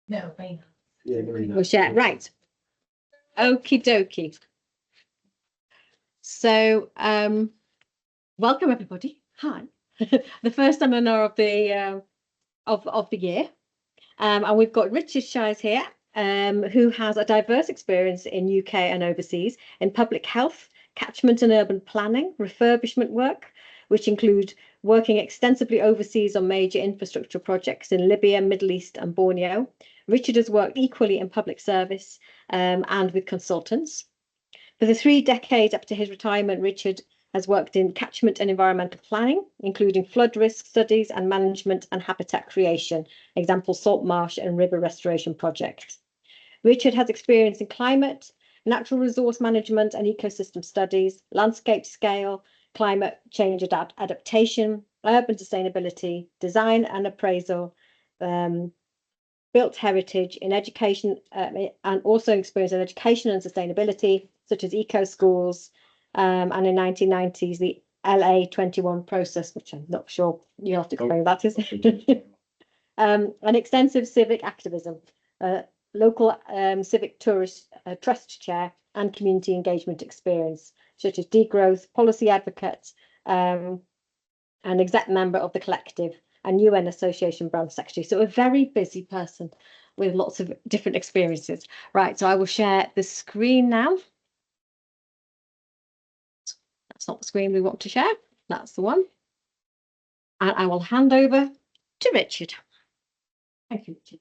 No, very nice. Yeah, very nice. We'll share. Right. Okie dokie. So, welcome everybody. Hi. The first seminar of the year, and we've got Richard Shirres here, who has a diverse experience in UK and overseas in public health, catchment and urban planning, refurbishment work, which include working extensively overseas on major infrastructure projects in Libya, Middle East, and Borneo. Richard has worked equally in public service and with consultants. For the 3 decades up to his retirement, Richard has worked in catchment and environmental planning, including flood risk studies and management and habitat creation, example, salt marsh and river restoration projects. Richard has experience in climate, natural resource management and ecosystem studies, landscape scale, climate change adaptation, urban sustainability, design and appraisal, built heritage in education, and also experience in education and sustainability, such as eco schools, and in 1990s, the LA 21 process, which I'm not sure you'll have to explain that is. An extensive civic activism, local civic tourist trust chair, and community engagement experience, such as degrowth, policy advocate, and exec member of the collective and UN Association branch secretary. So a very busy person with lots of different experiences. Right, so I will share the screen now. That's not the screen we want to share. That's the one. And I will hand over to Richard. Thank you, Richard.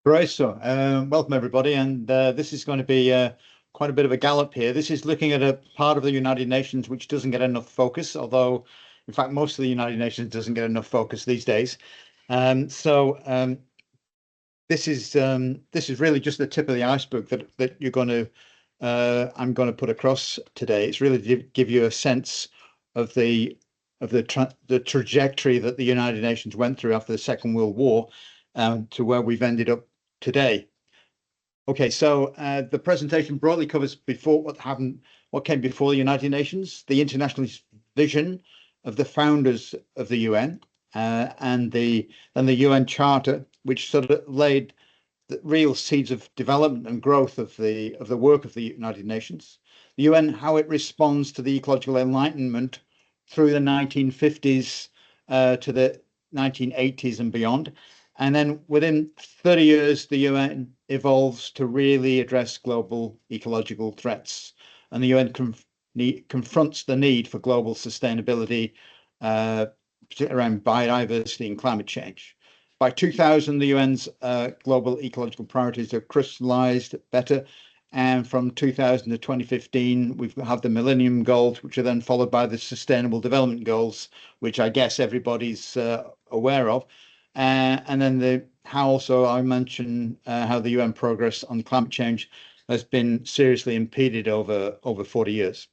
Great, so welcome everybody, and this is going to be quite a bit of a gallop here. This is looking at a part of the United Nations which doesn't get enough focus, although in fact most of the United Nations doesn't get enough focus these days. This is really just the tip of the iceberg that you're going to I'm going to put across today. It's really to give you a sense of the trajectory that the United Nations went through after the Second World War to where we've ended up today. Okay, so the presentation broadly covers what came before the United Nations, the international vision of the founders of the UN, and the UN Charter, which sort of laid the real seeds of development and growth of the work of the United Nations. The UN, how it responds to the ecological enlightenment through the 1950s to the 1980s and beyond. And then within 30 years, the UN evolves to really address global ecological threats. And the UN confronts the need for global sustainability, particularly around biodiversity and climate change. By 2000, the UN's global ecological priorities are crystallized better. And from 2000 to 2015, we've had the Millennium Goals, which are then followed by the Sustainable Development Goals, which I guess everybody's aware of. And then I mentioned how the UN progress on climate change has been seriously impeded over 40 years.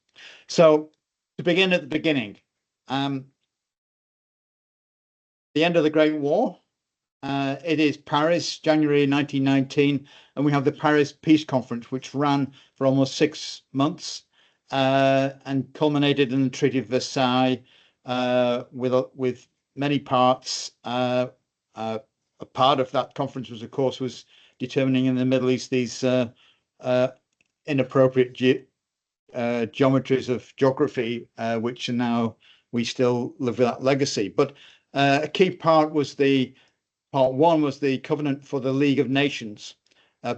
So to begin at the beginning, the end of the Great War, it is Paris, January 1919, and we have the Paris Peace Conference, which ran for almost 6 months and culminated in the Treaty of Versailles with many parts. A part of that conference was, of course, determining in the Middle East these inappropriate geometries of geography, which are now we still live with that legacy. But a key part was part one was the Covenant for the League of Nations,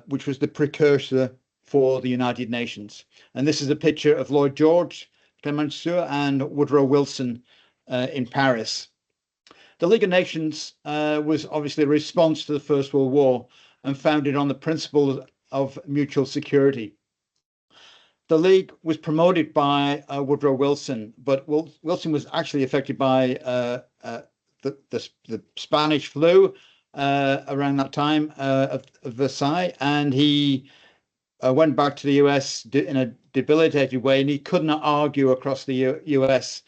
which was the precursor for the United Nations. And this is a picture of Lloyd George, Clemenceau, and Woodrow Wilson in Paris. The League of Nations was obviously a response to the First World War and founded on the principles of mutual security. The League was promoted by Woodrow Wilson, but Wilson was actually affected by the Spanish flu around that time of Versailles, and he went back to the US in a debilitated way, and he could not argue across the US.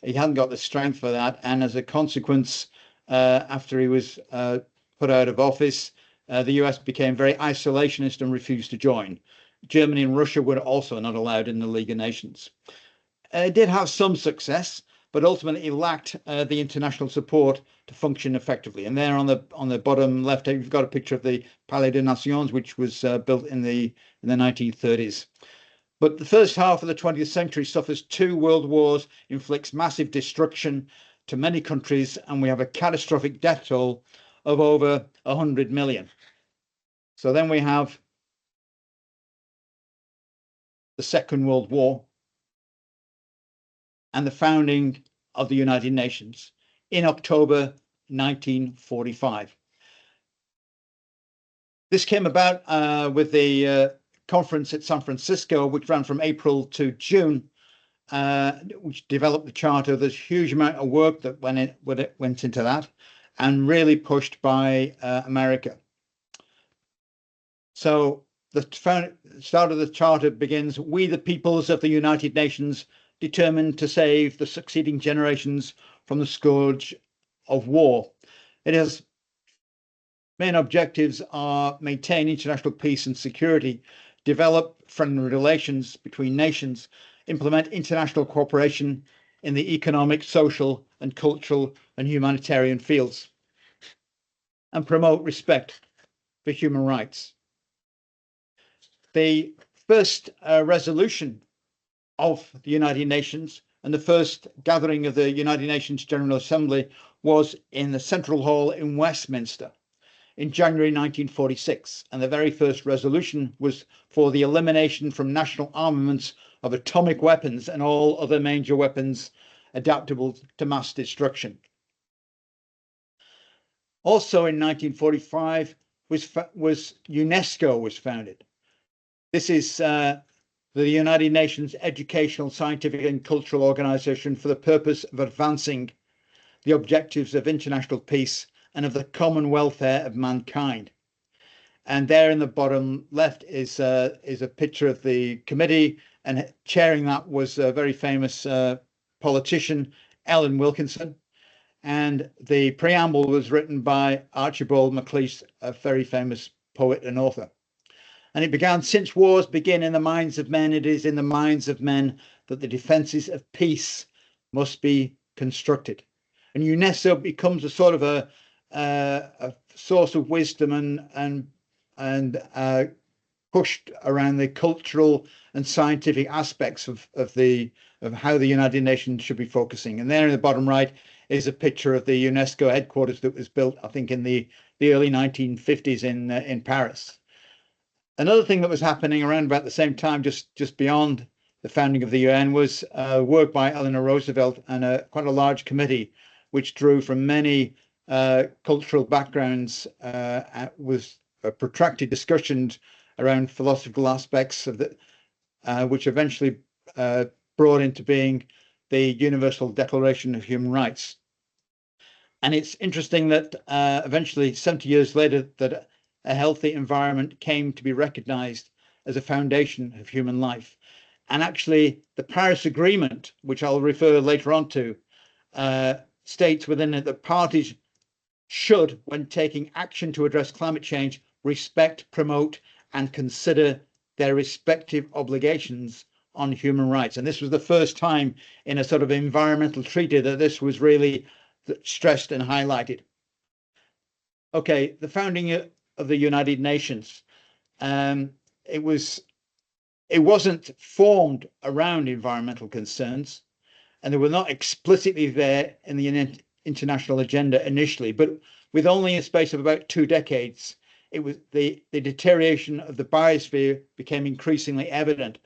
He hadn't got the strength for that, and as a consequence, after he was put out of office, the US became very isolationist and refused to join. Germany and Russia were also not allowed in the League of Nations. It did have some success, but ultimately lacked the international support to function effectively. And there on the bottom left, you've got a picture of the Palais des Nations, which was built in the 1930s. But the first half of the 20th century suffers 2 world wars, inflicts massive destruction to many countries, and we have a catastrophic death toll of over 100 million. So then we have the Second World War and the founding of the United Nations in October 1945. This came about with the conference at San Francisco, which ran from April to June, which developed the charter. There's a huge amount of work that went into that, and really pushed by America. So the start of the charter begins: "We, the peoples of the United Nations, determined to save the succeeding generations from the scourge of war." It has main objectives are maintain international peace and security, develop friendly relations between nations, implement international cooperation in the economic, social, and cultural and humanitarian fields, and promote respect for human rights. The first resolution of the United Nations and the first gathering of the United Nations General Assembly was in the Central Hall in Westminster in January 1946. And the very first resolution was for the elimination from national armaments of atomic weapons and all other major weapons adaptable to mass destruction. Also in 1945 was UNESCO was founded. This is the United Nations Educational, Scientific and Cultural Organization for the purpose of advancing the objectives of international peace and of the common welfare of mankind. And there in the bottom left is a picture of the committee, and chairing that was a very famous politician, Ellen Wilkinson. And the preamble was written by Archibald MacLeish, a very famous poet and author. And it began: "Since wars begin in the minds of men, it is in the minds of men that the defenses of peace must be constructed." And UNESCO becomes a sort of a source of wisdom and pushed around the cultural and scientific aspects of how the United Nations should be focusing. And there in the bottom right is a picture of the UNESCO headquarters that was built, I think, in the early 1950s in Paris. Another thing that was happening around about the same time, just beyond the founding of the UN, was work by Eleanor Roosevelt and quite a large committee, which drew from many cultural backgrounds, with protracted discussions around philosophical aspects of which eventually brought into being the Universal Declaration of Human Rights. And it's interesting that eventually, 70 years later, that a healthy environment came to be recognized as a foundation of human life. And actually, the Paris Agreement, which I'll refer later on to, states within it that parties should, when taking action to address climate change, respect, promote, and consider their respective obligations on human rights. And this was the first time in a sort of environmental treaty that this was really stressed and highlighted. Okay, the founding of the United Nations. It wasn't formed around environmental concerns, and they were not explicitly there in the international agenda initially, but with only a space of about 2 decades, it was the deterioration of the biosphere became increasingly evident.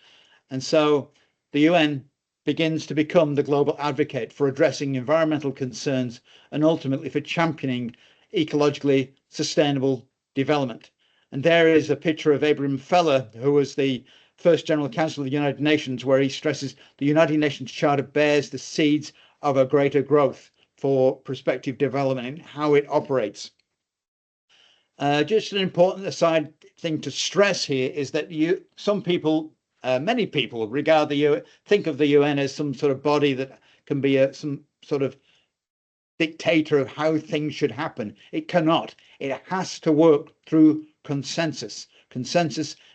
And so the UN begins to become the global advocate for addressing environmental concerns and ultimately for championing ecologically sustainable development. And there is a picture of Abraham Feller, who was the first General Counsel of the United Nations, where he stresses the United Nations Charter bears the seeds of a greater growth for prospective development and how it operates. Just an important aside thing to stress here is that many people regard think of the UN as some sort of body that can be some sort of dictator of how things should happen. It cannot. It has to work through consensus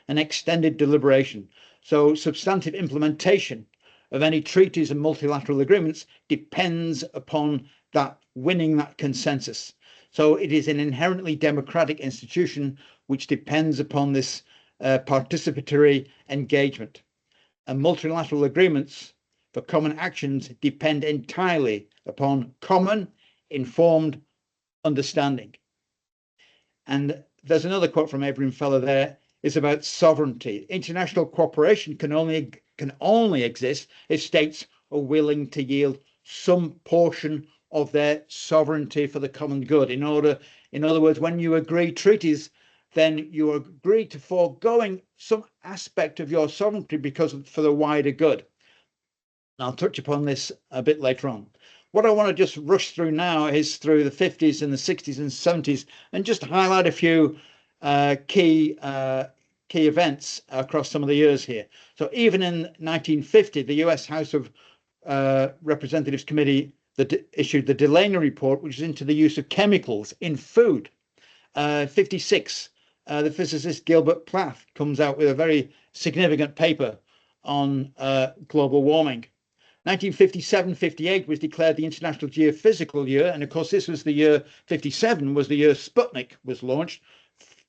and extended deliberation. So substantive implementation of any treaties and multilateral agreements depends upon that winning that consensus. So it is an inherently democratic institution which depends upon this participatory engagement. And multilateral agreements for common actions depend entirely upon common, informed understanding. And there's another quote from Abraham Feller there, is about sovereignty. International cooperation can only exist if states are willing to yield some portion of their sovereignty for the common good. In other words, when you agree treaties, then you agree to foregoing some aspect of your sovereignty for the wider good. And I'll touch upon this a bit later on. What I want to just rush through now is through the 50s and the 60s and 70s and just highlight a few key events across some of the years here. So even in 1950, the US House of Representatives Committee issued the Delaney Report, which is into the use of chemicals in food. 56, the physicist Gilbert Plath comes out with a very significant paper on global warming. 1957-58 was declared the International Geophysical Year, and of course this was the year, 57 was the year Sputnik was launched,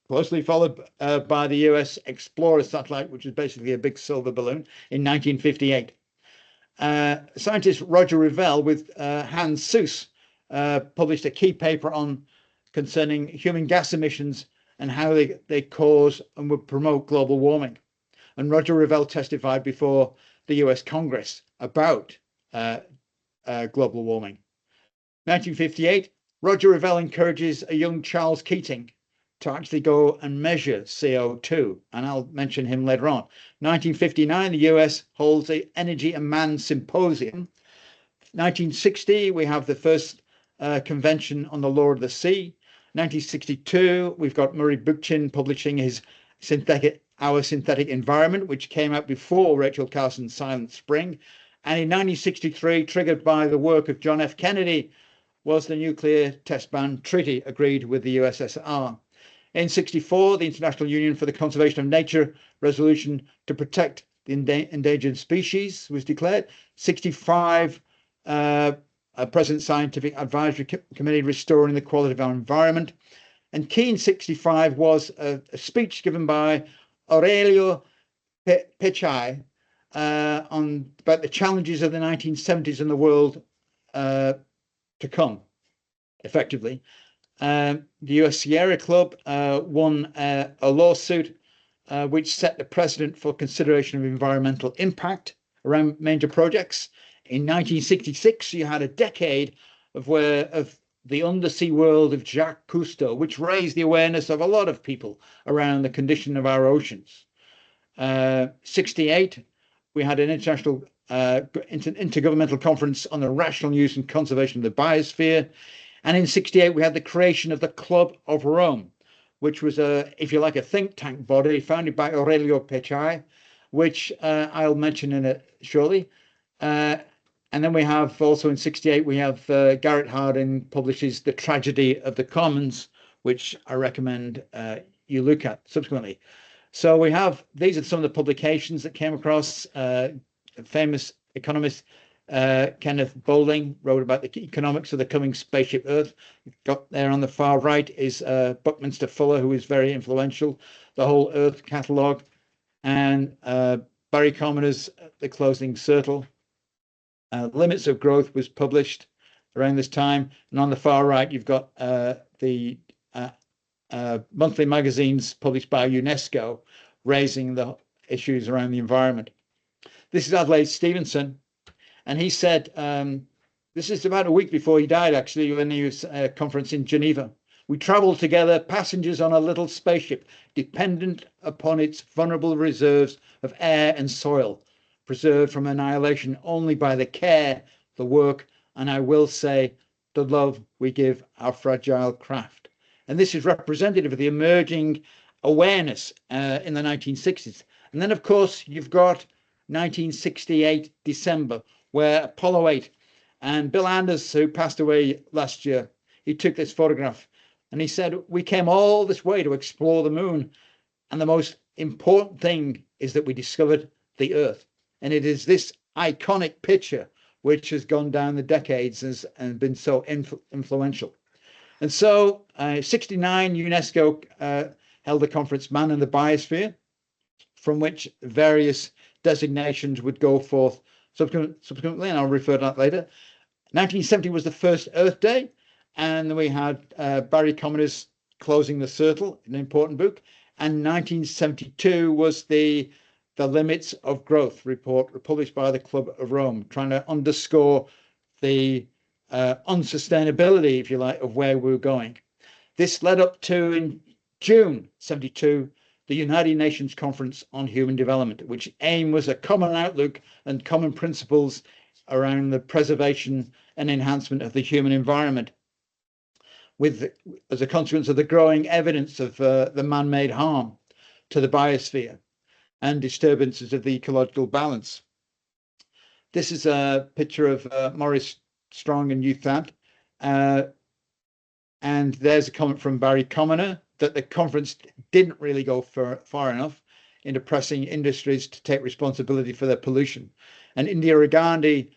closely followed by the US Explorer satellite, which was basically a big silver balloon in 1958. Scientist Roger Revelle with Hans Suess published a key paper concerning human gas emissions and how they cause and would promote global warming. And Roger Revelle testified before the US Congress about global warming. 1958, Roger Revelle encourages a young Charles Keating to actually go and measure CO2, and I'll mention him later on. 1959, the US holds the Energy and Man Symposium. 1960, we have the first convention on the law of the sea. 1962, we've got Murray Bookchin publishing his Our Synthetic Environment, which came out before Rachel Carson's Silent Spring. And in 1963, triggered by the work of John F. Kennedy, was the Nuclear Test Ban Treaty agreed with the USSR. In 64, the International Union for the Conservation of Nature resolution to protect the endangered species was declared. 65, President Scientific Advisory Committee restoring the quality of our environment. And key in 65 was a speech given by Aurelio Pechai about the challenges of the 1970s in the world to come, effectively. The US Sierra Club won a lawsuit which set the precedent for consideration of environmental impact around major projects. In 1966, you had a decade of the undersea world of Jacques Cousteau, which raised the awareness of a lot of people around the condition of our oceans. 68, we had an international intergovernmental conference on the rational use and conservation of the biosphere. And in 68, we had the creation of the Club of Rome, which was if you like, a think tank body founded by Aurelio Pechai, which I'll mention in it shortly. And then we have also in 68, we have Garrett Hardin publishes The Tragedy of the Commons, which I recommend you look at subsequently. So we have, these are some of the publications that came across. Famous economist Kenneth Boulding wrote about the economics of the coming spaceship Earth. Got there on the far right is Buckminster Fuller, who is very influential, the whole Earth catalogue, and Barry Commoner's The Closing Circle. Limits of Growth was published around this time, and on the far right you've got the monthly magazines published by UNESCO raising the issues around the environment. This is Adlai Stevenson, and he said, this is about a week before he died, actually, when he was at a conference in Geneva. We traveled together, passengers on a little spaceship, dependent upon its vulnerable reserves of air and soil, preserved from annihilation only by the care, the work, and I will say, the love we give our fragile craft. And this is representative of the emerging awareness in the 1960s. And then, of course, you've got 1968 December, where Apollo 8 and Bill Anders, who passed away last year, he took this photograph and he said, we came all this way to explore the moon. And the most important thing is that we discovered the Earth. And it is this iconic picture, which has gone down the decades and been so influential. And so 69, UNESCO held a conference, Man in the Biosphere, from which various designations would go forth subsequently, and I'll refer to that later. 1970 was the first Earth Day, and we had Barry Commoner's Closing the Circle, an important book, and 1972 was the Limits of Growth report published by the Club of Rome, trying to underscore the unsustainability, if you like, of where we were going. This led up to, in June 72, the United Nations Conference on Human Development, which aim was a common outlook and common principles around the preservation and enhancement of the human environment, as a consequence of the growing evidence of the man-made harm to the biosphere and disturbances of the ecological balance. This is a picture of Maurice Strong and Hugh Thant. And there's a comment from Barry Commoner that the conference didn't really go far enough into pressing industries to take responsibility for their pollution. And Indira Gandhi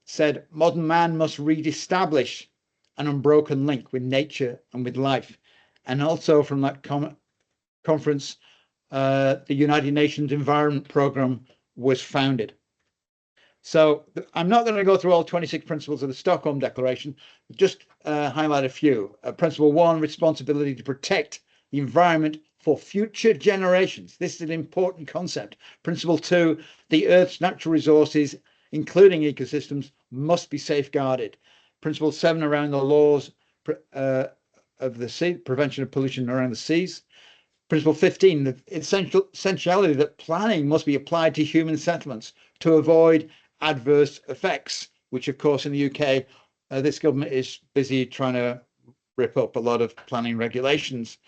said, modern man must re-establish an unbroken link with nature and with life. And also from that conference, the United Nations Environment Programme was founded. So I'm not going to go through all 26 principles of the Stockholm Declaration, just highlight a few. Principle 1, responsibility to protect the environment for future generations. This is an important concept. Principle 2, the Earth's natural resources, including ecosystems, must be safeguarded. Principle 7, around the laws of the sea, prevention of pollution around the seas. Principle 15, the essentiality that planning must be applied to human settlements to avoid adverse effects, which of course in the UK, this government is busy trying to rip up a lot of planning regulations.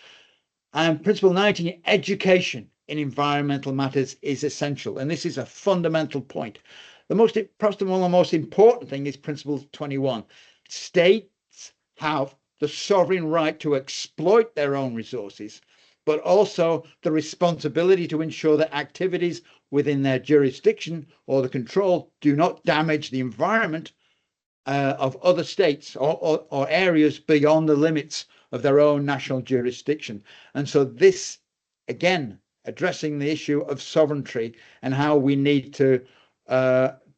And principle 19, education in environmental matters is essential. And this is a fundamental point. Perhaps one of the most important thing is principle 21. States have the sovereign right to exploit their own resources, but also the responsibility to ensure that activities within their jurisdiction or the control do not damage the environment of other states or areas beyond the limits of their own national jurisdiction. And so this, again, addressing the issue of sovereignty and how we need to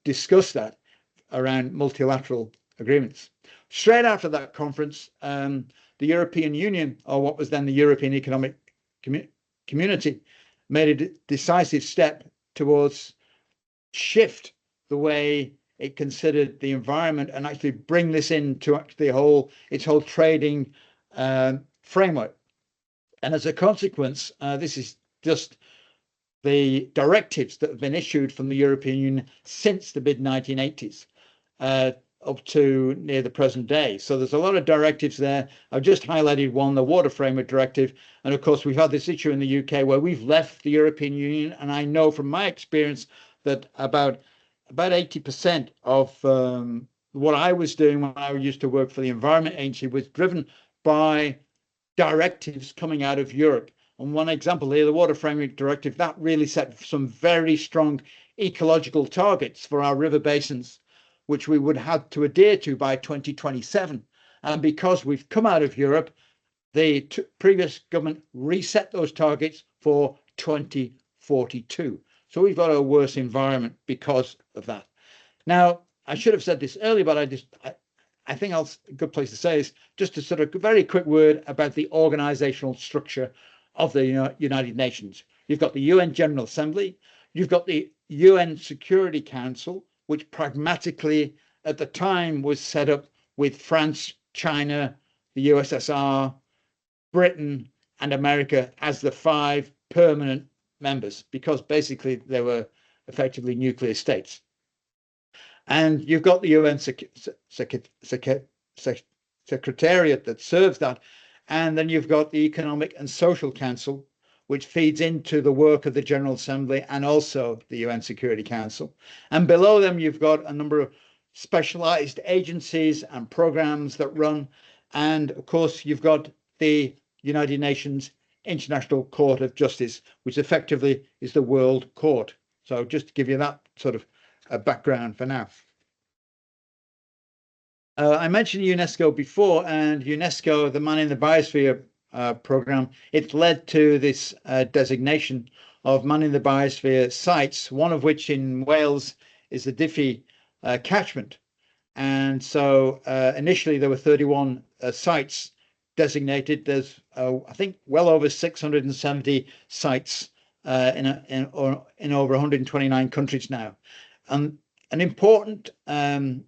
discuss that around multilateral agreements. Straight after that conference, the European Union, or what was then the European Economic Community, made a decisive step towards shift the way it considered the environment and actually bring this into actually its whole trading framework. And as a consequence, this is just the directives that have been issued from the European Union since the mid-1980s up to near the present day. So there's a lot of directives there. I've just highlighted one, the Water Framework Directive. And of course, we've had this issue in the UK where we've left the European Union. And I know from my experience that about 80% of what I was doing when I used to work for the Environment Agency was driven by directives coming out of Europe. And one example here, the Water Framework Directive, that really set some very strong ecological targets for our river basins, which we would have to adhere to by 2027. And because we've come out of Europe, the previous government reset those targets for 2042. So we've got a worse environment because of that. Now, I should have said this earlier, but I think a good place to say is just a sort of very quick word about the organizational structure of the United Nations. You've got the UN General Assembly, you've got the UN Security Council, which pragmatically at the time was set up with France, China, the USSR, Britain, and America as the 5 permanent members, because basically they were effectively nuclear states. And you've got the UN Secretariat that serves that. And then you've got the Economic and Social Council, which feeds into the work of the General Assembly and also the UN Security Council. And below them, you've got a number of specialized agencies and programs that run. And of course, you've got the United Nations International Court of Justice, which effectively is the World Court. So just to give you that sort of background for now. I mentioned UNESCO before, and UNESCO, the Man in the Biosphere program, it led to this designation of Man in the Biosphere sites, one of which in Wales is the Diffy catchment. And so initially there were 31 sites designated. There's, I think, well over 670 sites in over 129 countries now. And an important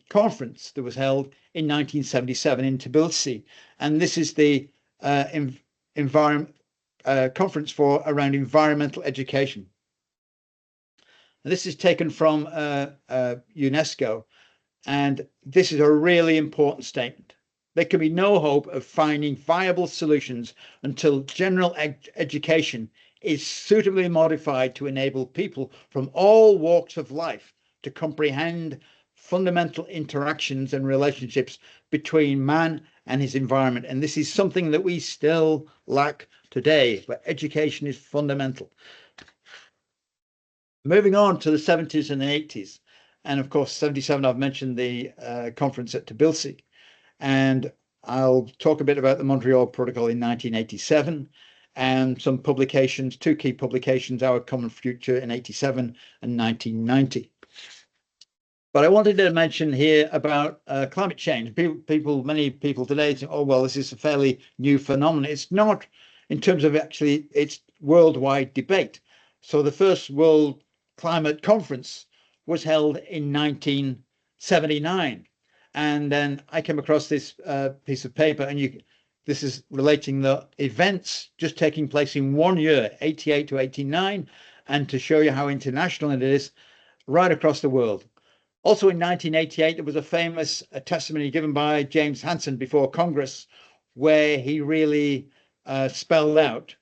conference that was held in 1977 in Tbilisi, and this is the environment conference for around environmental education. And this is taken from UNESCO, and this is a really important statement. There can be no hope of finding viable solutions until general education is suitably modified to enable people from all walks of life to comprehend fundamental interactions and relationships between man and his environment. And this is something that we still lack today, but education is fundamental. Moving on to the 70s and the 80s. And of course, 77, I've mentioned the conference at Tbilisi. And I'll talk a bit about the Montreal Protocol in 1987 and some publications, two key publications, Our Common Future in 87 and 1990. But I wanted to mention here about climate change. Many people today think, oh, well, this is a fairly new phenomenon. It's not in terms of actually its worldwide debate. So the first World Climate Conference was held in 1979. And then I came across this piece of paper, and this is relating the events just taking place in 1 year, 88 to 89, and to show you how international it is right across the world. Also in 1988, there was a famous testimony given by James Hansen before Congress, where he really spelled out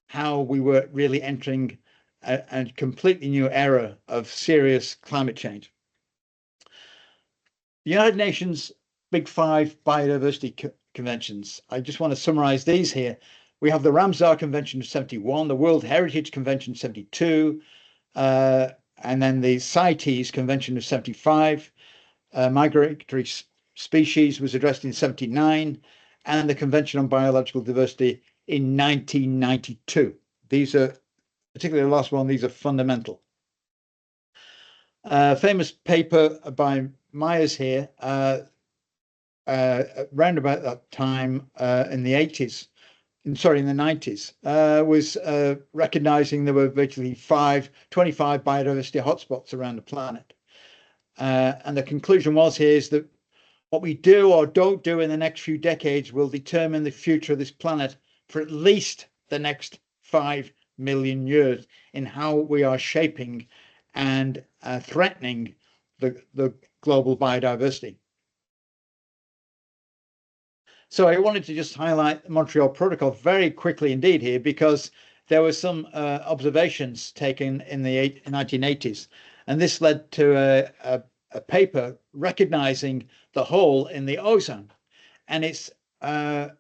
how we were really entering a completely new era of serious climate change. The United Nations Big Five biodiversity conventions. I just want to summarize these here. We have the Ramsar Convention of 71, the World Heritage Convention 72, and then the CITES Convention of 75. Migratory Species was addressed in 79, and the Convention on Biological Diversity in 1992. These are, particularly the last one, these are fundamental. Famous paper by Myers here, around about that time in the 80s, in the 90s, was recognizing there were virtually 25 biodiversity hotspots around the planet. And the conclusion was here is that what we do or don't do in the next few decades will determine the future of this planet for at least the next 5 million years in how we are shaping and threatening the global biodiversity. So I wanted to just highlight the Montreal Protocol very quickly indeed here, because there were some observations taken in the 1980s, and this led to a paper recognizing the hole in the ozone. And it's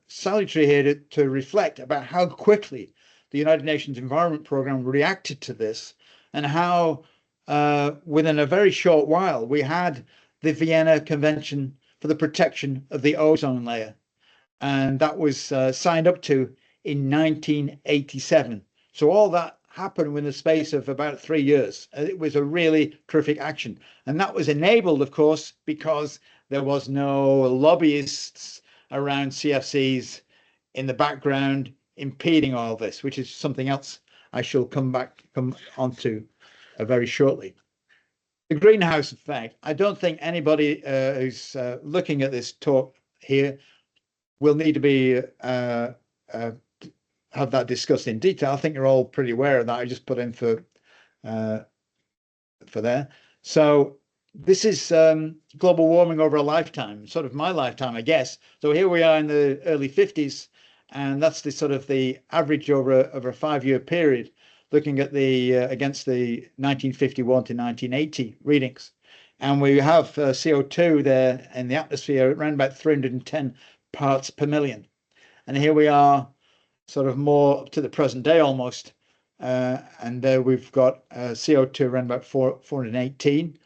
salutary here to reflect about how quickly the United Nations Environment Programme reacted to this, and how within a very short while we had the Vienna Convention for the Protection of the Ozone Layer. And that was signed up to in 1987. So all that happened within the space of about 3 years. It was a really terrific action. And that was enabled, of course, because there was no lobbyists around CFCs in the background impeding all this, which is something else I shall come on to very shortly. The greenhouse effect. I don't think anybody who's looking at this talk here will need to be have that discussed in detail. I think you're all pretty aware of that. I just put in for there. So this is global warming over a lifetime, sort of my lifetime, I guess. So here we are in the early 50s, and that's the sort of the average over a 5-year period, looking at the against the 1951 to 1980 readings. And we have CO2 there in the atmosphere around about 310 parts per million. And here we are sort of more to the present day almost. And we've got CO2 around about 418.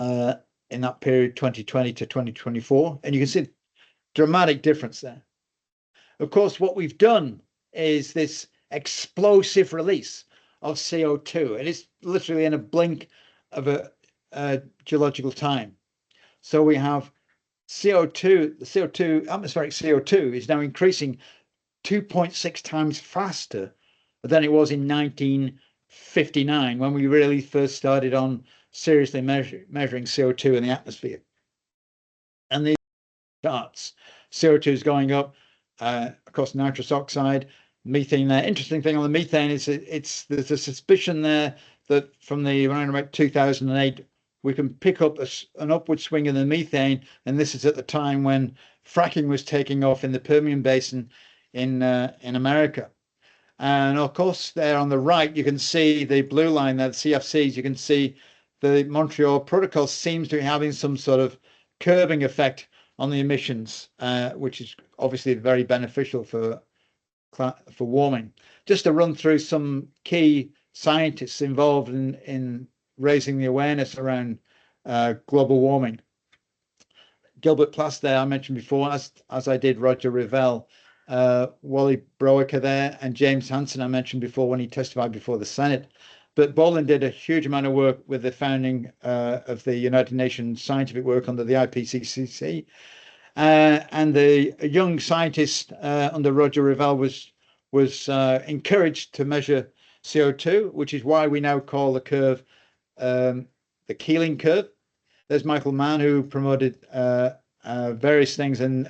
in that period, 2020 to 2024. And you can see dramatic difference there. Of course, what we've done is this explosive release of CO2. It is literally in a blink of a geological time. So we have CO2, the CO2, atmospheric CO2 is now increasing 2.6 times faster than it was in 1959 when we really first started on seriously measuring CO2 in the atmosphere. And these charts, CO2 is going up, of course, nitrous oxide, methane there. Interesting thing on the methane is there's a suspicion there that from around about 2008, we can pick up an upward swing in the methane, and this is at the time when fracking was taking off in the Permian Basin in America. And of course, there on the right, you can see the blue line there, the CFCs. You can see the Montreal Protocol seems to be having some sort of curbing effect on the emissions, which is obviously very beneficial for warming. Just to run through some key scientists involved in raising the awareness around global warming. Gilbert Plass there, I mentioned before, as I did Roger Revelle, Wally Broecker there, and James Hansen I mentioned before when he testified before the Senate. But Bolin did a huge amount of work with the founding of the United Nations scientific work under the IPCC. And the young scientist under Roger Revelle was encouraged to measure CO2, which is why we now call the curve the Keeling curve. There's Michael Mann, who promoted various things and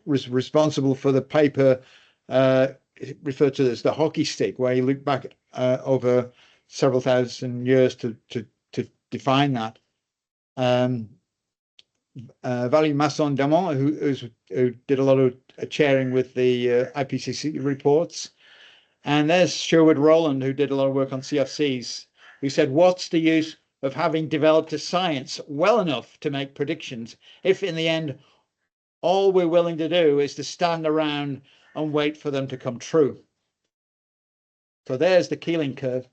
was responsible for the paper referred to as the hockey stick, where he looked back over several thousand years to define that. Valérie Masson-Damon, who did a lot of chairing with the IPCC reports. And there's Sherwood Rowland, who did a lot of work on CFCs, who said, what's the use of having developed a science well enough to make predictions if in the end all we're willing to do is to stand around and wait for them to come true? So there's the Keeling curve,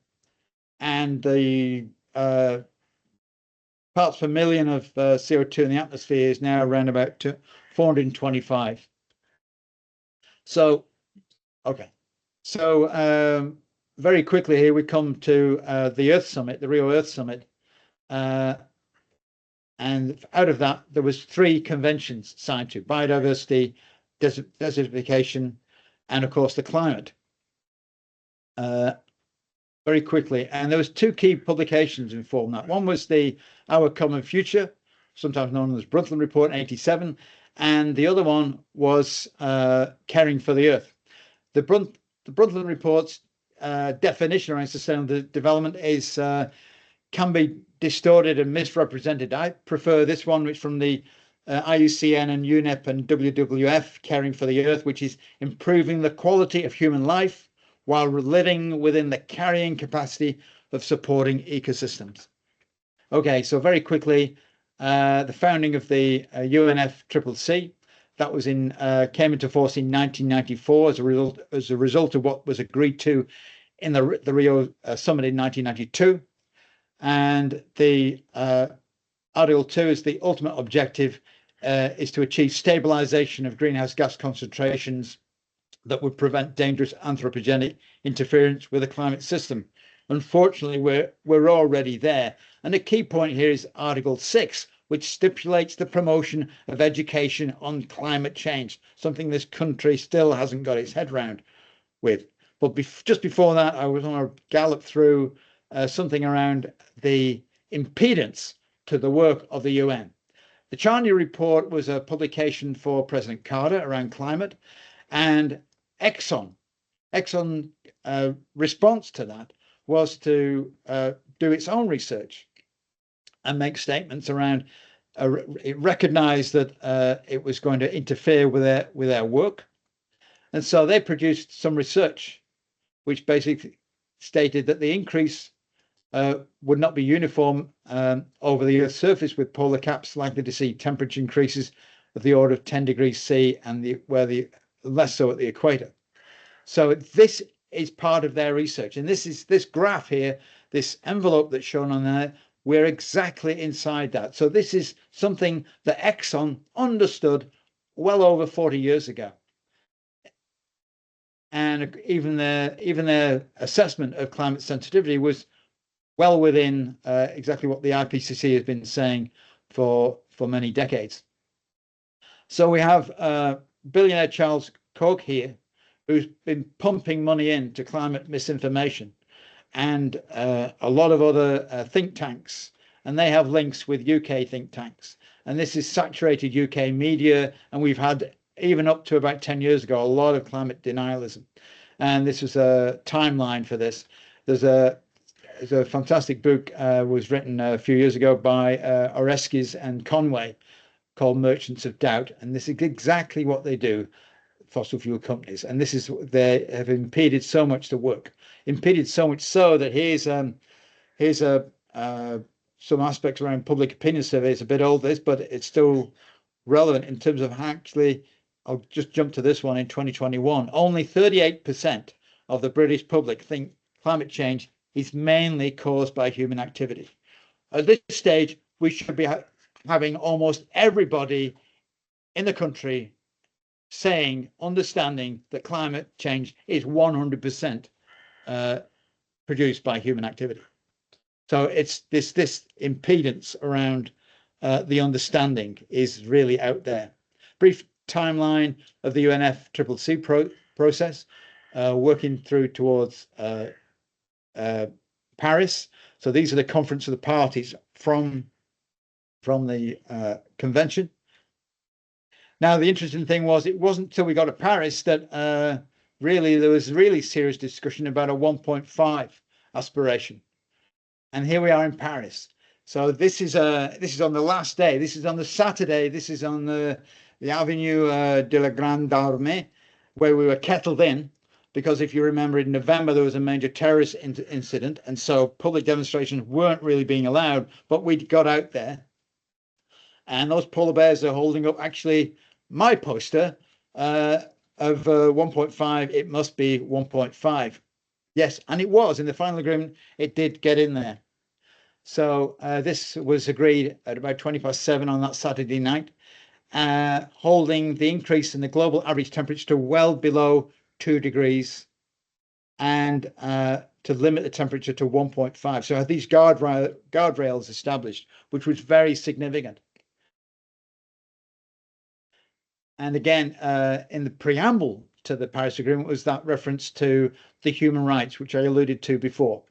and the parts per million of CO2 in the atmosphere is now around about 425. So, okay. So very quickly here we come to the Earth Summit, the Rio Earth Summit. And out of that, there was 3 conventions signed to: biodiversity, desertification, and of course the climate. Very quickly, and there was 2 key publications informed that. One was the Our Common Future, sometimes known as Brundtland Report in '87, and the other one was Caring for the Earth. The Brundtland Report's definition around sustainable development is can be distorted and misrepresented. I prefer this one, which from the IUCN and UNEP and WWF, Caring for the Earth, which is improving the quality of human life while living within the carrying capacity of supporting ecosystems. Okay, so very quickly, the founding of the UNFCCC, that was came into force in 1994 as a result of what was agreed to in the Rio Summit in 1992. And the Article 2 is the ultimate objective is to achieve stabilization of greenhouse gas concentrations that would prevent dangerous anthropogenic interference with the climate system. Unfortunately, we're already there. And the key point here is Article 6, which stipulates the promotion of education on climate change, something this country still hasn't got its head round with. But just before that, I was on a gallop through something around the impedance to the work of the UN. The Charney Report was a publication for President Carter around climate, and Exxon response to that was to do its own research and make statements around it recognized that it was going to interfere with their work. And so they produced some research which basically stated that the increase would not be uniform over the Earth's surface, with polar caps likely to see temperature increases of the order of 10 degrees C and less so at the equator. So this is part of their research. And this graph here, this envelope that's shown on there, we're exactly inside that. So this is something that Exxon understood well over 40 years ago. And even their assessment of climate sensitivity was well within exactly what the IPCC has been saying for many decades. So we have billionaire Charles Koch here, who's been pumping money into climate misinformation, and a lot of other think tanks, and they have links with UK think tanks. And this is saturated UK media, and we've had, even up to about 10 years ago, a lot of climate denialism. And this is a timeline for this. There's a fantastic book was written a few years ago by Oreskes and Conway called Merchants of Doubt. And this is exactly what they do, fossil fuel companies. And this is, they have impeded so much the work, impeded so much so that here's some aspects around public opinion surveys. A bit old, this, but it's still relevant in terms of actually, I'll just jump to this one. In 2021, only 38% of the British public think climate change is mainly caused by human activity. At this stage, we should be having almost everybody in the country saying, understanding that climate change is 100% produced by human activity. So it's this impedance around the understanding is really out there. Brief timeline of the UNFCCC process, working through towards Paris. So these are the conference of the parties from the convention. Now, the interesting thing was, it wasn't until we got to Paris that really there was really serious discussion about a 1.5 aspiration. And here we are in Paris. So this is on the last day. This is on the Saturday. This is on the Avenue de la Grande Armée, where we were kettled in, because if you remember, in November there was a major terrorist incident, and so public demonstrations weren't really being allowed. But we got out there, and those polar bears are holding up actually my poster of 1.5. It must be 1.5. Yes, and it was in the final agreement. It did get in there. So this was agreed at about 7:20 on that Saturday night, holding the increase in the global average temperature to well below 2 degrees, and to limit the temperature to 1.5. So I had these guardrails established, which was very significant. And again, in the preamble to the Paris Agreement was that reference to the human rights, which I alluded to before.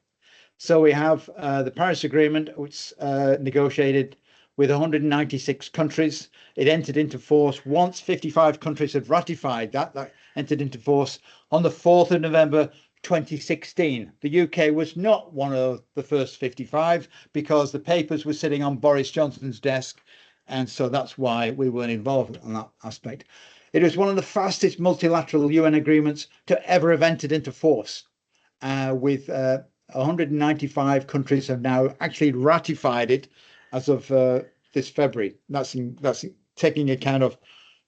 So we have the Paris Agreement, which negotiated with 196 countries. It entered into force once 55 countries had ratified that. That entered into force on the 4th of November 2016. The UK was not one of the first 55 because the papers were sitting on Boris Johnson's desk. And so that's why we weren't involved on that aspect. It was one of the fastest multilateral UN agreements to ever have entered into force, with 195 countries have now actually ratified it as of this February. That's taking account of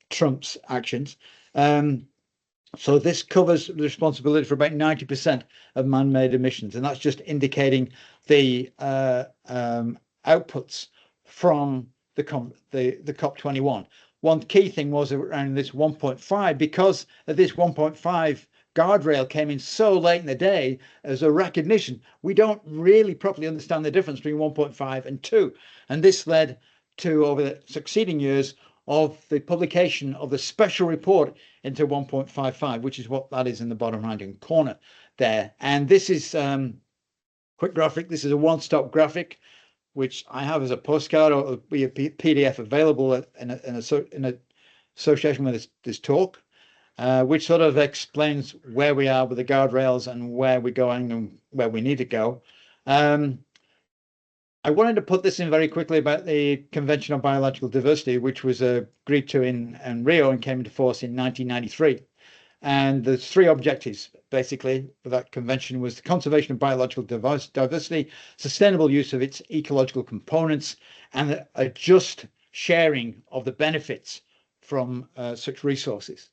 Trump's actions. So this covers the responsibility for about 90% of man-made emissions, and that's just indicating the outputs from the COP21. One key thing was around this 1.5, because of this 1.5 guardrail came in so late in the day as a recognition. We don't really properly understand the difference between 1.5 and 2. And this led to, over the succeeding years, of the publication of the special report into 1.55, which is what that is in the bottom right-hand corner there. And this is quick graphic. This is a one-stop graphic, which I have as a postcard, or it'll be a PDF available in association with this talk. Which sort of explains where we are with the guardrails and where we're going and where we need to go. I wanted to put this in very quickly about the Convention on Biological Diversity, which was agreed to in Rio and came into force in 1993. And there's 3 objectives, basically, for that convention: was the conservation of biological diversity, sustainable use of its ecological components, and a just sharing of the benefits from such resources.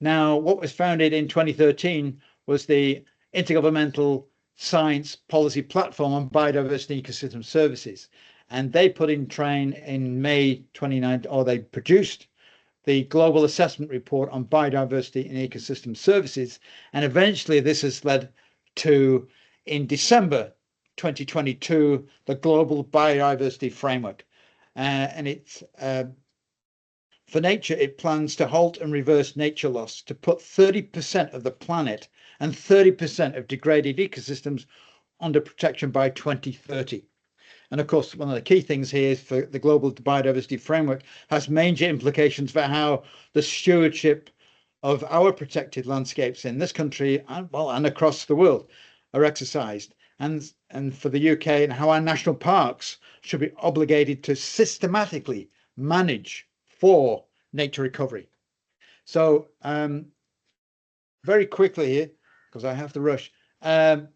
Now, what was founded in 2013 was the Intergovernmental science policy platform on biodiversity ecosystem services. And they put in train in May 2019, or they produced the Global Assessment Report on Biodiversity and Ecosystem Services. And eventually this has led to, in December 2022, the Global Biodiversity Framework. And it's for nature, it plans to halt and reverse nature loss, to put 30% of the planet and 30% of degraded ecosystems under protection by 2030. And of course, one of the key things here is for the Global Biodiversity Framework has major implications for how the stewardship of our protected landscapes in this country and, well, and across the world are exercised. And for the UK, and how our national parks should be obligated to systematically manage for nature recovery. So very quickly here, because I have to rush, Kofi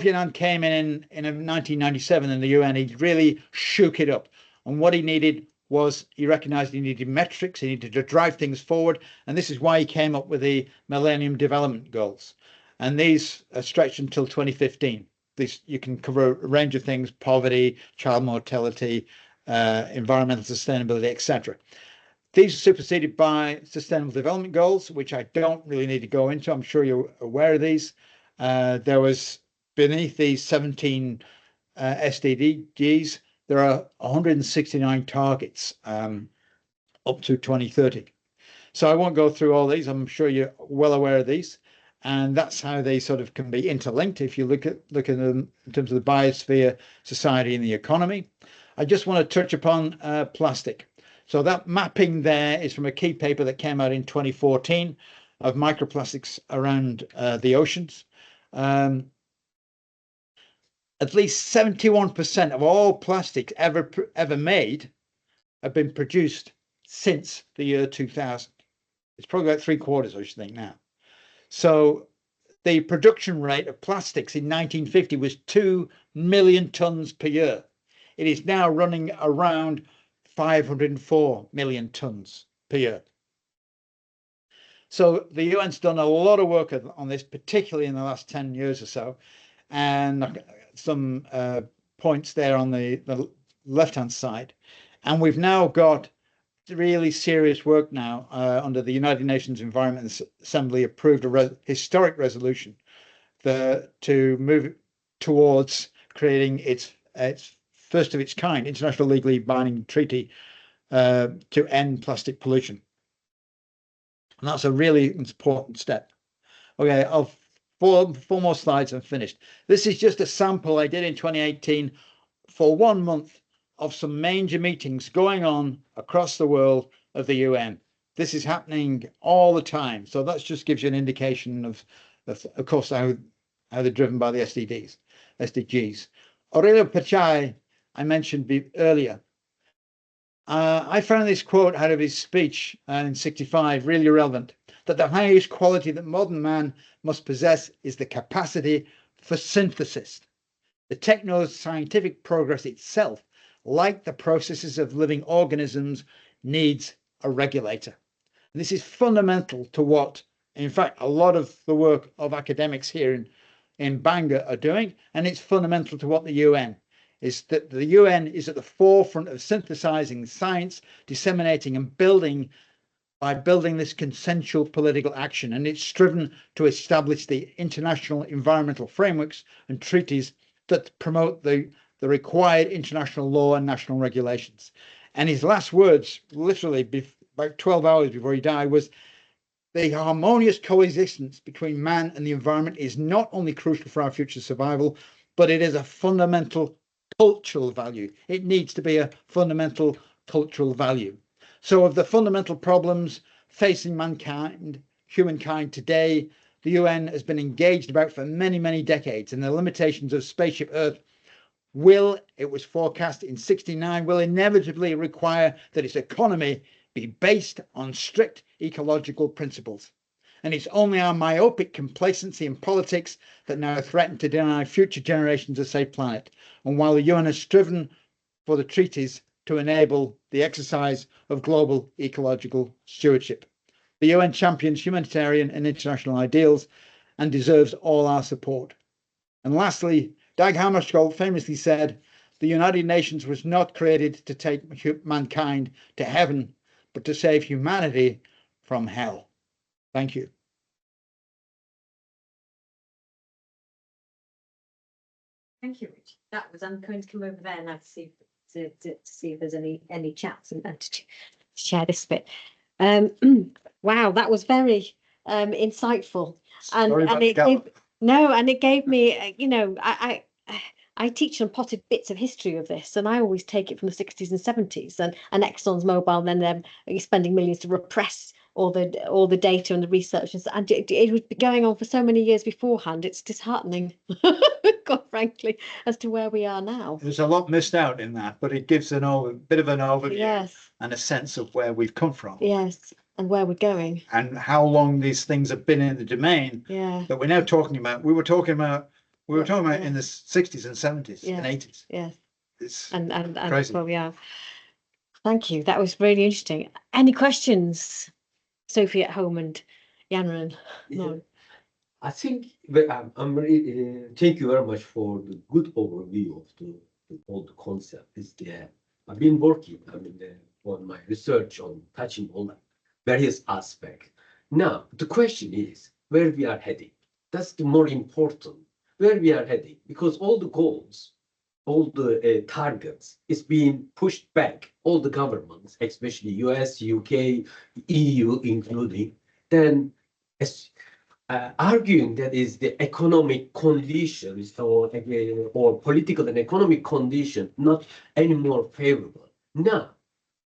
Annan came in 1997 in the UN. He really shook it up. And what he needed was, he recognized he needed metrics, he needed to drive things forward. And this is why he came up with the Millennium Development Goals. And these are stretched until 2015. You can cover a range of things: poverty, child mortality, environmental sustainability, etc. These are superseded by Sustainable Development Goals, which I don't really need to go into. I'm sure you're aware of these. There was, beneath these 17 SDGs, there are 169 targets up to 2030. So I won't go through all these. I'm sure you're well aware of these. And that's how they sort of can be interlinked if you look at them in terms of the biosphere, society, and the economy. I just want to touch upon plastic. So that mapping there is from a key paper that came out in 2014 of microplastics around the oceans. At least 71% of all plastics ever made have been produced since the year 2000. It's probably about 3/4, I should think, now. So the production rate of plastics in 1950 was 2 million tons per year. It is now running around 504 million tons per year. So the UN's done a lot of work on this, particularly in the last 10 years or so. And some points there on the left-hand side. And we've now got really serious work now under the United Nations Environment Assembly approved a historic resolution to move towards creating its first of its kind international legally binding treaty to end plastic pollution. And that's a really important step. Okay, four more slides and finished. This is just a sample I did in 2018 for 1 month of some major meetings going on across the world of the UN. This is happening all the time. So that just gives you an indication of course, how they're driven by the SDGs. Aurelio Pachai, I mentioned earlier. I found this quote out of his speech in 65 really relevant, that the highest quality that modern man must possess is the capacity for synthesis. The techno-scientific progress itself, like the processes of living organisms, needs a regulator. And this is fundamental to what, in fact, a lot of the work of academics here in Bangor are doing, and it's fundamental to what the UN is, that the UN is at the forefront of synthesizing science, disseminating and building this consensual political action. And it's striven to establish the international environmental frameworks and treaties that promote the required international law and national regulations. And his last words, literally about 12 hours before he died, was, the harmonious coexistence between man and the environment is not only crucial for our future survival, but it is a fundamental cultural value. It needs to be a fundamental cultural value. So of the fundamental problems facing humankind today, the UN has been engaged about for many, many decades, and the limitations of spaceship Earth it was forecast in 69, will inevitably require that its economy be based on strict ecological principles. And it's only our myopic complacency in politics that now threaten to deny future generations a safe planet. And while the UN has striven for the treaties to enable the exercise of global ecological stewardship, the UN champions humanitarian and international ideals and deserves all our support. And lastly, Dag Hammarskjöld famously said, "The United Nations was not created to take mankind to heaven, but to save humanity from hell." Thank you. Thank you, Rich. That was, I'm going to come over there now to see if there's any chats and to share this bit. Wow, that was very insightful, and it gave me, you know, I teach some potted bits of history of this, and I always take it from the 60s and 70s, and Exxon's mobile, and then them spending millions to repress all the data and the research, and it was going on for so many years beforehand. It's disheartening, quite frankly, as to where we are now. There's a lot missed out in that, but it gives a bit of an overview, yes, and a sense of where we've come from. Yes, and where we're going, and how long these things have been in the domain. Yeah. That we're now talking about. We were talking about in the 60s and 70s and 80s. Yes. It's And crazy. where we are. Thank you. That was really interesting. Any questions, Sophie at home and Yanran? No. I think I'm really thank you very much for the good overview of all the concept. I've been working on my research on touching on various aspects. Now the question is where we are heading. That's the more important. Where we are heading, because all the goals, all the targets is being pushed back. All the governments, especially US, UK, EU, including, then arguing that is the economic conditions or political and economic condition not any more favorable. Now,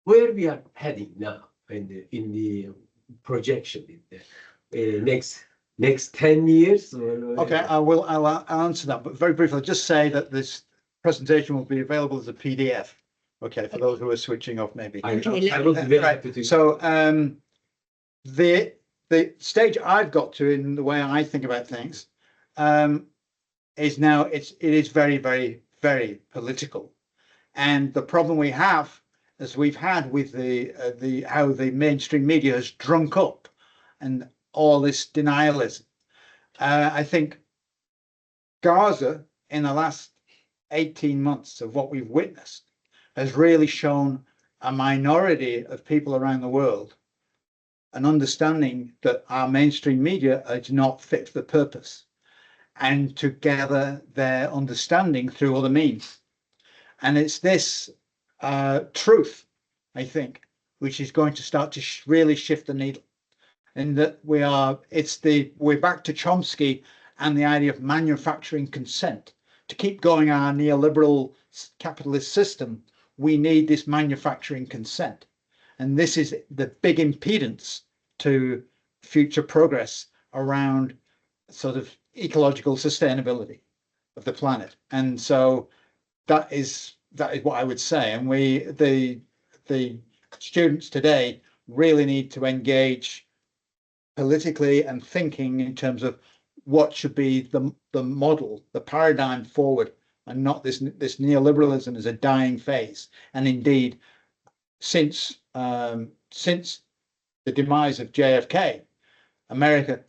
where we are heading now in the projection in the next 10 years? Okay, I'll answer that, but very briefly, just say that this presentation will be available as a PDF. Okay, for those who are switching off, maybe. I will be very happy to. So the stage I've got to in the way I think about things is now it is very, very, very political, and the problem we have, as we've had with the how the mainstream media has drunk up and all this denialism. I think Gaza in the last 18 months of what we've witnessed has really shown a minority of people around the world an understanding that our mainstream media is not fit for purpose, and to gather their understanding through other means. And it's this truth, I think, which is going to start to really shift the needle. And that we're back to Chomsky and the idea of manufacturing consent. To keep going our neoliberal capitalist system, we need this manufacturing consent. And this is the big impedance to future progress around sort of ecological sustainability of the planet. And so that is what I would say. And the students today really need to engage politically and thinking in terms of what should be the model, the paradigm forward, and not this neoliberalism as a dying phase. And indeed, since the demise of JFK, America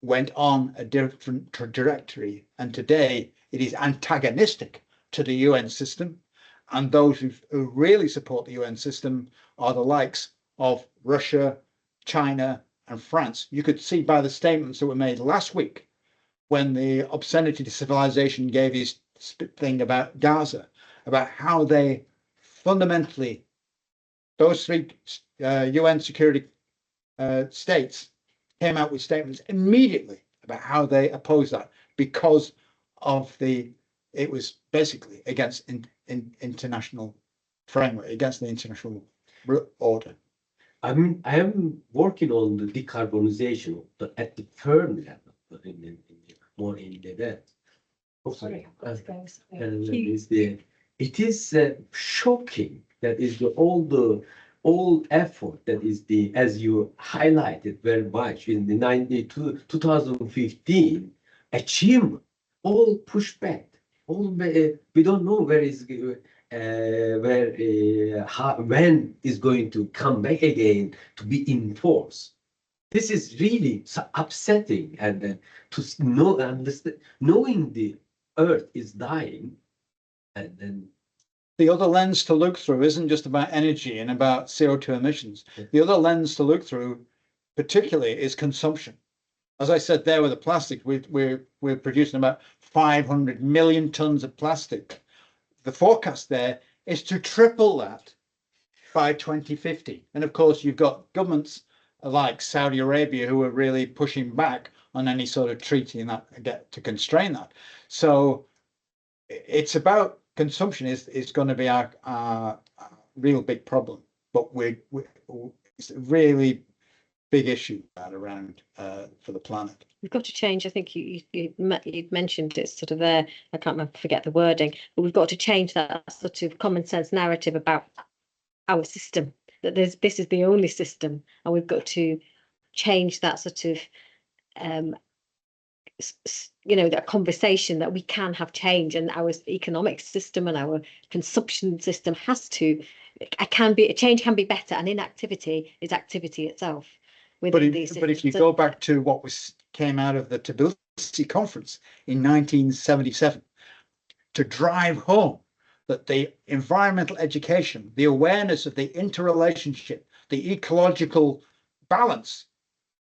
went on a different trajectory, and today it is antagonistic to the UN system. And those who really support the UN system are the likes of Russia, China, and France. You could see by the statements that were made last week when the Obscenity to Civilization gave his thing about Gaza, about how they fundamentally, those three UN security states came out with statements immediately about how they oppose that because of it was basically against international framework, against the international order. I am working on the decarbonization at the firm level, but more in the depth. Oh, sorry. It is shocking that is all effort that is as you highlighted very much in the 2015 achievement, all pushed back. We don't know when is going to come back again to be enforced. This is really so upsetting, and to know understand knowing the Earth is dying, and then The other lens to look through isn't just about energy and about CO2 emissions. Yeah. The other lens to look through, particularly, is consumption. As I said there with the plastic, we're producing about 500 million tons of plastic. The forecast there is to triple that by 2050. And of course, you've got governments like Saudi Arabia who are really pushing back on any sort of treaty and that to constrain that. So it's about consumption is going to be our real big problem. But it's a really big issue around for the planet. We've got to change. I think you mentioned it sort of there. I can't remember, forget the wording, but we've got to change that sort of common sense narrative about our system, that this is the only system, and we've got to change that sort of that conversation that we can have change, and our economic system and our consumption system change can be better, and inactivity is activity itself. But if you go back to what came out of the Tbilisi conference in 1977, to drive home that the environmental education, the awareness of the interrelationship, the ecological balance,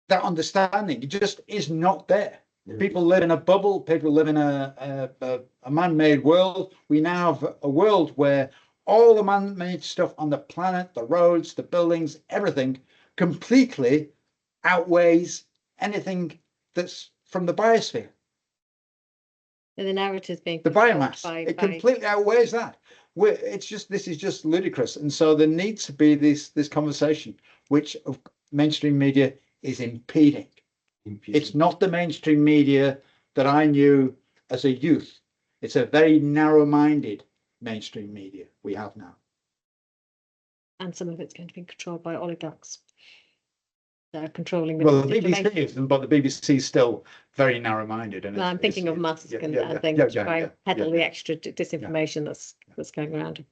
that understanding just is not there. People live in a bubble. People live in a man-made world. We now have a world where all the man-made stuff on the planet, the roads, the buildings, everything completely outweighs anything that's from the biosphere. The narrative's being the biomass. It completely outweighs that. This is just ludicrous. And so there needs to be this conversation, which mainstream media is impeding. It's not the mainstream media that I knew as a youth. It's a very narrow-minded mainstream media we have now. And some of it's going to be controlled by oligarchs that are controlling the BBC isn't, but the BBC is still very narrow-minded. And I'm thinking of Musk and things to try and peddle the extra disinformation that's going around.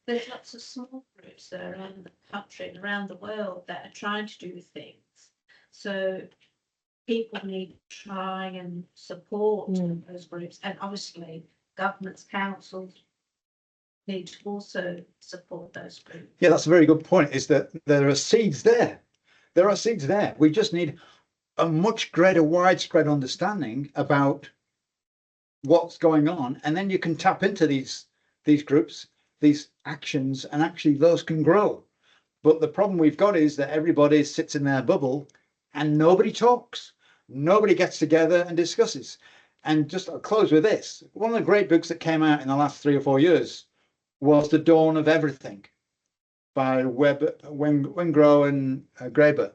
There's lots of small groups that are around the country and around the world that are trying to do things. So people need to try and support those groups, and obviously governments, councils need to also support those groups. Yeah, that's a very good point, is that there are seeds there. There are seeds there. We just need a much greater widespread understanding about what's going on, and then you can tap into these groups, these actions, and actually those can grow. But the problem we've got is that everybody sits in their bubble and nobody talks. Nobody gets together and discusses. And just I'll close with this. One of the great books that came out in the last 3 or 4 years was The Dawn of Everything by Wengrow and Graeber.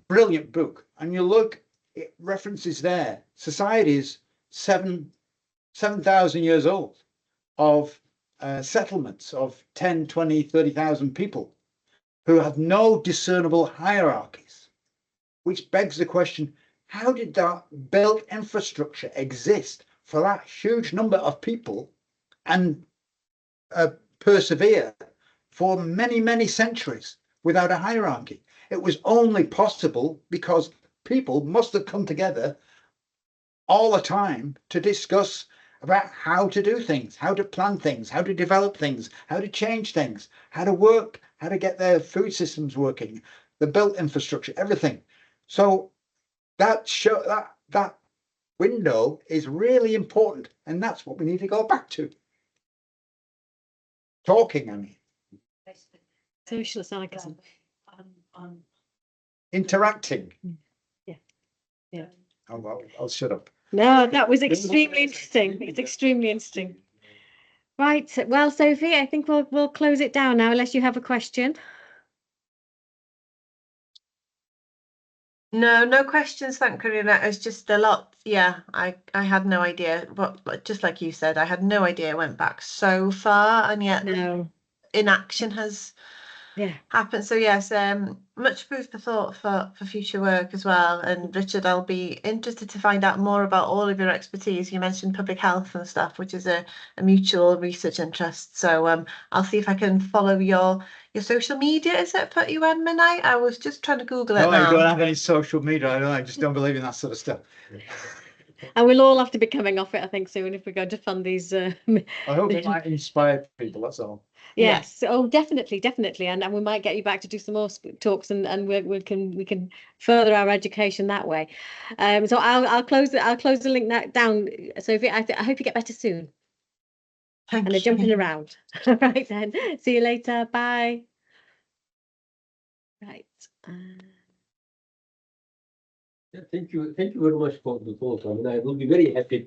Brilliant book. And you look, it references there, societies 7,000 years old, of settlements of 10, 20, 30,000 people who have no discernible hierarchies, which begs the question, how did that built infrastructure exist for that huge number of people and persevere for many, many centuries without a hierarchy? It was only possible because people must have come together all the time to discuss about how to do things, how to plan things, how to develop things, how to change things, how to work, how to get their food systems working, the built infrastructure, everything. So that window is really important, and that's what we need to go back to. Talking, I mean. Socialist anarchism. Interacting. Yeah. I'll shut up. No, that was extremely interesting. It's extremely interesting. Right. Well, Sophie, I think we'll close it down now, unless you have a question. No questions, thank Karina. It's just a lot. Yeah, I had no idea. But just like you said, I had no idea it went back so far, and yet inaction has happened. So yes, much food for thought for future work as well. And Richard, I'll be interested to find out more about all of your expertise. You mentioned public health and stuff, which is a mutual research interest. So I'll see if I can follow your social media. Is it put you on Menai? I was just trying to Google it. No, now. I don't have any social media. I just don't believe in that sort of stuff. And we'll all have to be coming off it, I think, soon if we're going to fund these. I hope it might inspire people, that's all. Yes. Oh, definitely, definitely, and we might get you back to do some more talks, and we can further our education that way. So I'll close the link down. Sophie, I hope you get better soon. Thank And you. they're jumping around. All right then. See you later. Bye. Right. Yeah, thank you very much for the talk. I mean, I will be very happy to